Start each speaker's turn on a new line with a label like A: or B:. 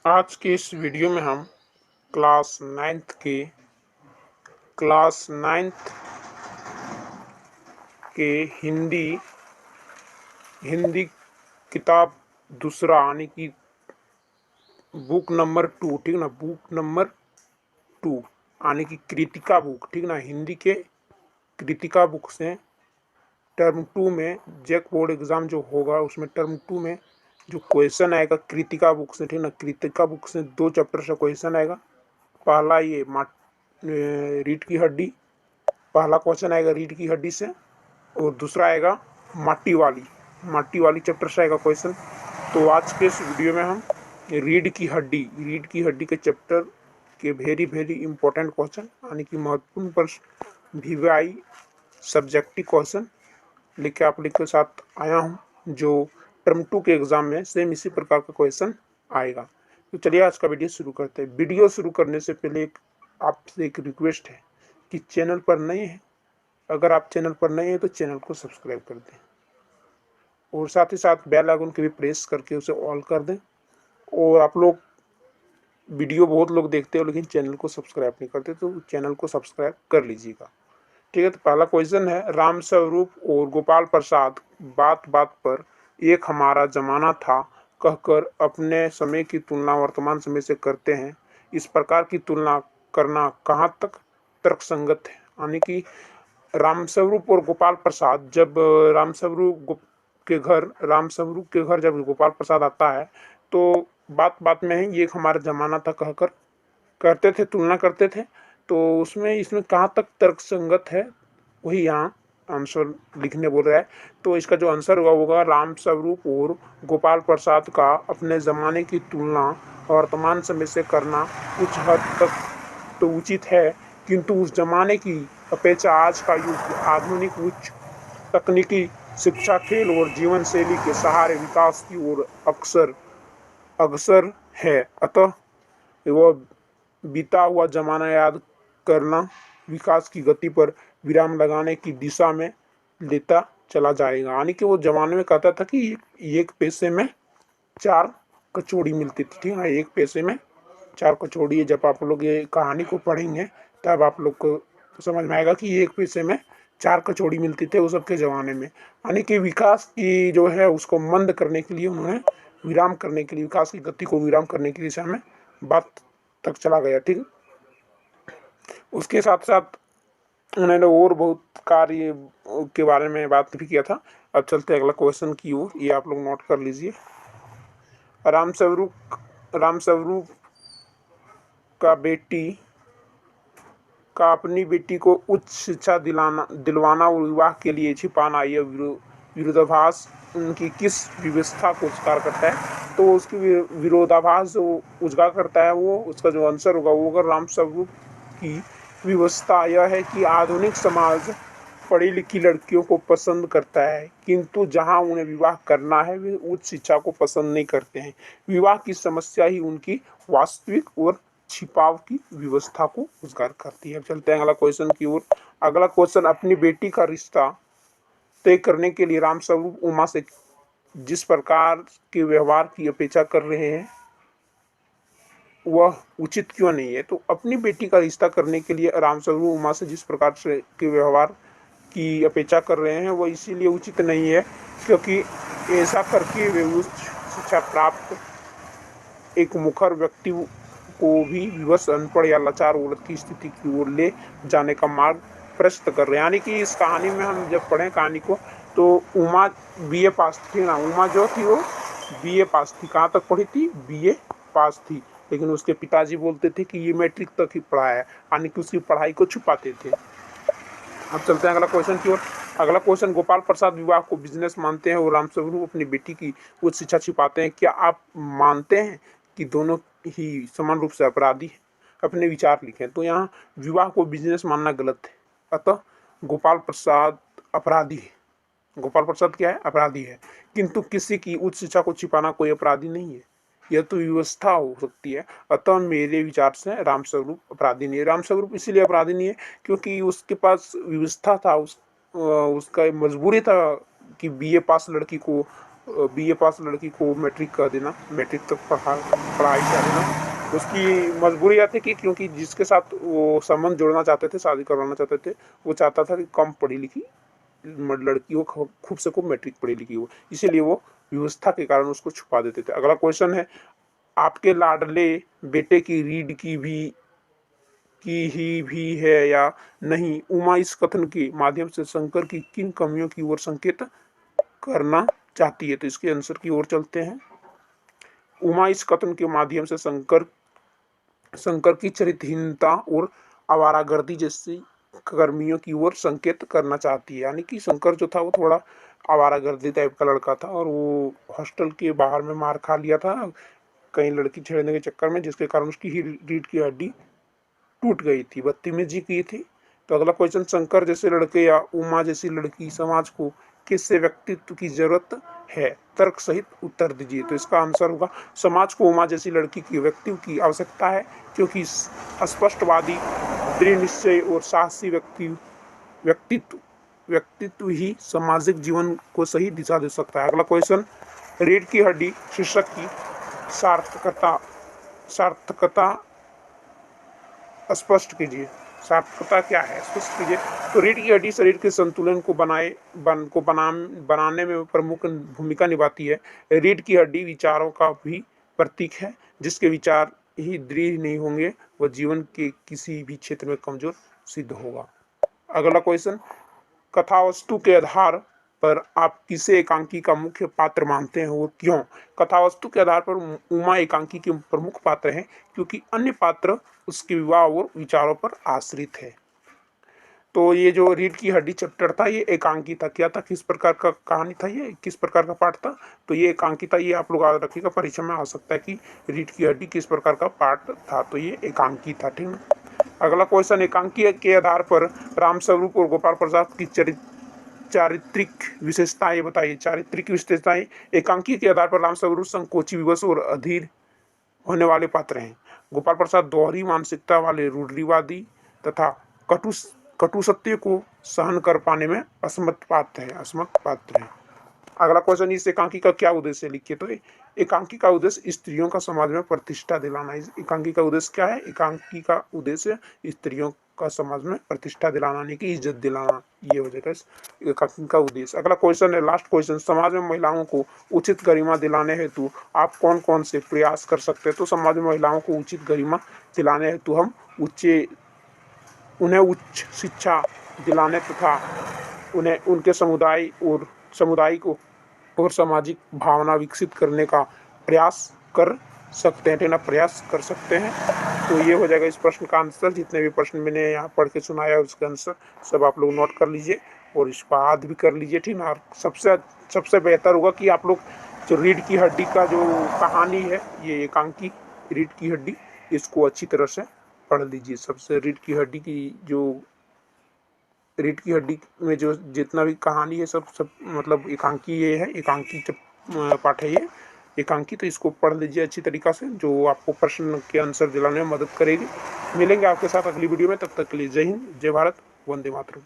A: आज के इस वीडियो में हम क्लास नाइन्थ के हिंदी हिंदी किताब दूसरा यानी कि बुक नंबर 2, ठीक ना, बुक नंबर 2 यानी कि कृतिका बुक, ठीक ना, हिंदी के कृतिका बुक से टर्म 2 में जैक बोर्ड एग्जाम जो होगा उसमें टर्म 2 में जो क्वेश्चन आएगा कृतिका बुक से, ठीक ना, कृतिका बुक से 2 चैप्टर से क्वेश्चन आएगा। पहला ये रीढ़ की हड्डी, पहला क्वेश्चन आएगा रीढ़ की हड्डी से और दूसरा आएगा माटी वाली चैप्टर से आएगा क्वेश्चन। तो आज के इस वीडियो में हम रीढ़ की हड्डी के चैप्टर के वेरी वेरी इंपॉर्टेंट क्वेश्चन यानी कि महत्वपूर्ण प्रश्न वीवीआई सब्जेक्टिव क्वेश्चन लेके आप लोग के साथ आया हूं, जो टर्म 2 के एग्जाम में सेम इसी प्रकार का क्वेश्चन आएगा। तो चलिए आज का वीडियो शुरू करते हैं। वीडियो शुरू करने से पहले आपसे एक रिक्वेस्ट है कि चैनल पर नए हैं, अगर आप चैनल पर नए हैं तो चैनल को सब्सक्राइब कर दें और साथ ही साथ बेल आइकन को भी प्रेस करके उसे ऑल कर दें। और आप लोग वीडियो बहुत लोग देखते हो लेकिन चैनल को सब्सक्राइब नहीं करते, तो चैनल को सब्सक्राइब कर लीजिएगा, ठीक है। तो पहला क्वेश्चन है, राम स्वरूप और गोपाल प्रसाद बात बात पर एक हमारा जमाना था कहकर अपने समय की तुलना वर्तमान समय से करते हैं। इस प्रकार की तुलना करना कहाँ तक तर्कसंगत है? यानी कि रामस्वरूप और गोपाल प्रसाद, जब राम स्वरूप के घर जब गोपाल प्रसाद आता है तो बात बात में ही ये हमारा जमाना था कहकर करते थे, तुलना करते थे। तो इसमें कहाँ तक तर्कसंगत है वही यहाँ आंसर लिखने बोल रहा है। तो इसका जो आंसर होगा राम स्वरूप और गोपाल प्रसाद का अपने ज़माने की तुलना वर्तमान समय से करना कुछ हद तक तो उचित है, किंतु उस जमाने की अपेक्षा आज का युग आधुनिक उच्च तकनीकी शिक्षा, खेल और जीवन शैली के सहारे विकास की ओर अग्रसर है। अतः वह बीता हुआ जमाना याद करना विकास की गति पर विराम लगाने की दिशा में लेता चला जाएगा। यानी कि वो जमाने में कहता था कि एक पैसे में 4 कचौड़ी मिलती थी, ठीक है, एक पैसे में 4 कचौड़ी। जब आप लोग ये कहानी को पढ़ेंगे तब आप लोग को समझ में आएगा कि एक पैसे में 4 कचौड़ी मिलती थे उस सबके ज़माने में। यानी कि विकास की जो है उसको मंद करने के लिए उन्होंने विकास की गति को विराम करने की दिशा में बात तक चला गया, ठीक। उसके साथ साथ उन्होंने और बहुत कार्य के बारे में बात भी किया था। अब चलते अगला क्वेश्चन की ओर, ये आप लोग नोट कर लीजिए। राम स्वरूप का अपनी बेटी को उच्च शिक्षा दिलवाना और विवाह के लिए छिपाना, यह विरोधाभास उनकी किस व्यवस्था को उजागर करता है? तो उसकी विरोधाभास जो उजागर करता है वो उसका जो आंसर होगा वो अगर राम स्वरूप की व्यवस्था यह है कि आधुनिक समाज पढ़ी लिखी लड़कियों को पसंद करता है, किंतु जहां उन्हें विवाह करना है वे उच्च शिक्षा को पसंद नहीं करते हैं। विवाह की समस्या ही उनकी वास्तविक और छिपाव की व्यवस्था को उजागर करती है। चलते हैं अगला क्वेश्चन की ओर। अगला क्वेश्चन, अपनी बेटी का रिश्ता तय करने के लिए राम स्वरूप उमा से जिस प्रकार के व्यवहार की अपेक्षा कर रहे हैं वह उचित क्यों नहीं है? तो अपनी बेटी का रिश्ता करने के लिए राम स्वरूप उमा से जिस प्रकार से के व्यवहार की अपेक्षा कर रहे हैं वह इसीलिए उचित नहीं है क्योंकि ऐसा करके वे उच्च शिक्षा प्राप्त एक मुखर व्यक्ति को भी विवश, अनपढ़ या लाचार औरत की स्थिति की ओर ले जाने का मार्ग प्रशस्त कर रहे हैं। यानी कि इस कहानी में हम जब पढ़ें कहानी को तो उमा बीए पास थी ना, उमा जो थी वो बीए पास थी। कहाँ तक पढ़ी थी? बीए पास थी। लेकिन उसके पिताजी बोलते थे कि ये मैट्रिक तक ही पढ़ा है, यानी कि उसकी पढ़ाई को छुपाते थे। अब चलते हैं अगला क्वेश्चन की ओर। अगला क्वेश्चन, गोपाल प्रसाद विवाह को बिजनेस मानते हैं और राम स्वरूप अपनी बेटी की उच्च शिक्षा छिपाते हैं। क्या आप मानते हैं कि दोनों ही समान रूप से अपराधी हैं? अपने विचार लिखें। तो यहाँ विवाह को बिजनेस मानना गलत है, अतः गोपाल प्रसाद अपराधी है। गोपाल प्रसाद क्या है? अपराधी है। किंतु किसी की उच्च शिक्षा को छिपाना कोई अपराधी नहीं है, यह तो व्यवस्था हो सकती है। अतः मेरे विचार से राम स्वरूप अपराधी नहीं है। राम स्वरूप इसलिए अपराधी नहीं है क्योंकि उसके पास व्यवस्था था, उसका मजबूरी था कि बीए पास लड़की को बीए पास लड़की को मैट्रिक कर देना, मैट्रिक तक पढ़ाई कर देना। उसकी मजबूरी यह थी कि क्योंकि जिसके साथ वो संबंध जोड़ना चाहते थे, शादी करवाना चाहते थे, वो चाहता था कि कम पढ़ी लिखी लड़की हो, खूब से खूब मैट्रिक पढ़ी लिखी हो, इसीलिए वो व्यवस्था के कारण उसको छुपा देते थे। अगला क्वेश्चन है, आपके लाडले बेटे की रीढ़ की ही भी है या नहीं? उमा इस कथन के माध्यम से शंकर की किन कमियों की ओर संकेत करना चाहती है? तो इसके आंसर की ओर चलते हैं। उमा इस कथन के माध्यम से शंकर की चरित्रहीनता और आवारागर्दी जैसी कर्मियों की ओर संकेत करना चाहती है। यानी कि शंकर जो था वो थोड़ा आवारागर्दी टाइप का लड़का था और वो हॉस्टल के बाहर में मार खा लिया था कहीं लड़की छेड़ने के चक्कर में, जिसके कारण उसकी रीढ़ की हड्डी टूट गई थी, बदतमीजी की थी। तो अगला क्वेश्चन, शंकर जैसे लड़के या उमा जैसी लड़की समाज को किससे व्यक्तित्व की जरूरत है? तर्क सहित उत्तर दीजिए। तो इसका आंसर होगा, समाज को उमा जैसी लड़की की व्यक्तित्व की आवश्यकता है, क्योंकि स्पष्टवादी, दृढ़ निश्चय और साहसी व्यक्तित्व व्यक्तित्व ही सामाजिक जीवन को सही दिशा दे सकता है। अगला क्वेश्चन, रीढ़ की हड्डी शीर्षक की सार्थकता सार्थकता स्पष्ट कीजिए। सार्थकता क्या है, स्पष्ट कीजिए। तो रीढ़ की हड्डी शरीर के संतुलन को बनाने में प्रमुख भूमिका निभाती है। रीढ़ की हड्डी विचारों का भी प्रतीक है। जिसके विचार ही दृढ़ नहीं होंगे वह जीवन के किसी भी क्षेत्र में कमजोर सिद्ध होगा। अगला क्वेश्चन, कथा वस्तु के आधार पर आप किसे एकांकी का मुख्य पात्र मानते हैं और क्यों? कथा वस्तु के आधार पर उमा एकांकी के प्रमुख पात्र हैं, क्योंकि अन्य पात्र उसके विवाह और विचारों पर आश्रित है। तो ये जो रीढ़ की हड्डी चैप्टर था ये एकांकी था। क्या था, किस प्रकार का कहानी था, ये किस प्रकार का पाठ था? तो ये एकांकी था। ये आप लोग याद रखिएगा, परीक्षा में आ सकता है कि रीढ़ की हड्डी किस प्रकार का पाठ था। तो ये एकांकी था, ठीक है। अगला क्वेश्चन, एकांकी के आधार पर रामस्वरूप और गोपाल प्रसाद की चारित्रिक विशेषताएं बताइए। चारित्रिक विशेषताएं, एकांकी के आधार पर रामस्वरूप संकोची, विवश और अधीर होने वाले पात्र हैं। गोपाल प्रसाद दोहरी मानसिकता वाले रूढ़िवादी तथा कटु सत्य को सहन कर पाने में असमर्थ पात्र है। अगला क्वेश्चन, इस एकांकी का क्या उद्देश्य है, लिखिए। तो एकांकी का उद्देश्य स्त्रियों का समाज में प्रतिष्ठा दिलाना। इस एकांकी का उद्देश्य क्या है? एकांकी का उद्देश्य स्त्रियों का समाज में प्रतिष्ठा दिलाना, नहीं कि इज्जत दिलाना। ये हो जाएगा एकांकी का उद्देश्य। अगला क्वेश्चन है, लास्ट क्वेश्चन, समाज में महिलाओं को उचित गरिमा दिलाने हेतु आप कौन कौन से प्रयास कर सकते हैं? तो समाज में महिलाओं को उचित गरिमा दिलाने हेतु हम उन्हें उच्च शिक्षा दिलाने तथा उन्हें उनके सामुदायिक और सामाजिक भावना विकसित करने का प्रयास कर सकते हैं, प्रयास कर सकते हैं। तो ये हो जाएगा इस प्रश्न का आंसर। जितने भी प्रश्न मैंने यहाँ पढ़ के सुनाया उसका आंसर सब आप लोग नोट कर लीजिए और इसको याद भी कर लीजिए, ठीक ना। और सबसे बेहतर होगा कि आप लोग जो रीढ़ की हड्डी का जो कहानी है, ये एकांकी रीढ़ की हड्डी, इसको अच्छी तरह से पढ़ लीजिए। सबसे रीढ़ की हड्डी में जो जितना भी कहानी है सब मतलब एकांकी ये है, एकांकी पाठ है ये एकांकी। तो इसको पढ़ लीजिए अच्छी तरीक़ा से, जो आपको प्रश्न के आंसर दिलाने में मदद करेगी। मिलेंगे आपके साथ अगली वीडियो में, तब तक के लिए जय हिंद, जय भारत, वंदे मातरम।